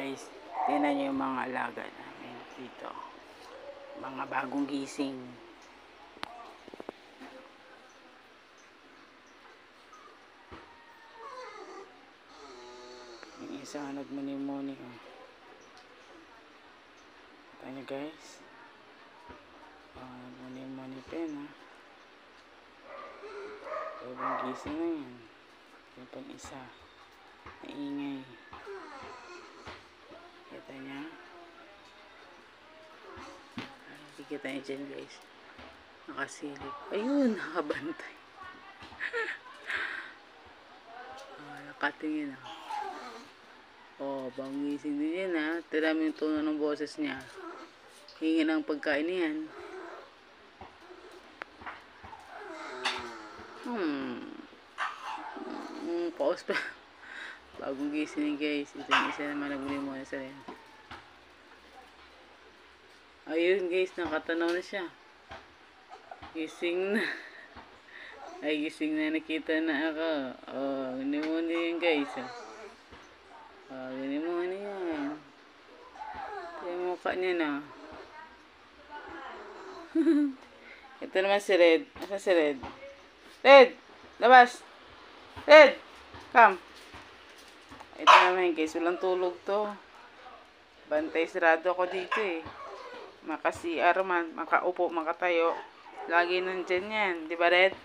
guys, tingnan nyo yung mga alaga namin dito. Mga bagong gising. Yung isa nagmuni-muni. Kita nyo guys. Nagmuni-muni pen ha. Bagong gising na yan. Yung pang isa. Naingay. Kita niya. Kita niya dyan guys. Nakasilip. Ayun, nakabantay. Nakatingin ha. Bagong gising din yan ha. Tira mo yung tono ng boses niya. Hingi ng pagkain niyan. Pause pa. Bagong gising guys. Isa naman nagbuli muna sa rin. Ayun guys, nakatanaw na siya. Gising na. Ay, gising na, nakita na ako. Hindi mo na yan guys. Hindi mo na yan. Ito yung mukha niya na. Ito naman si Red. Asa si Red? Red! Labas! Red! Come! Ito naman guys, walang tulog to. Bantay sarado ako dito eh. Maka-CR man, makaupo, makatayo. Lagi nandyan yan. Di ba Red?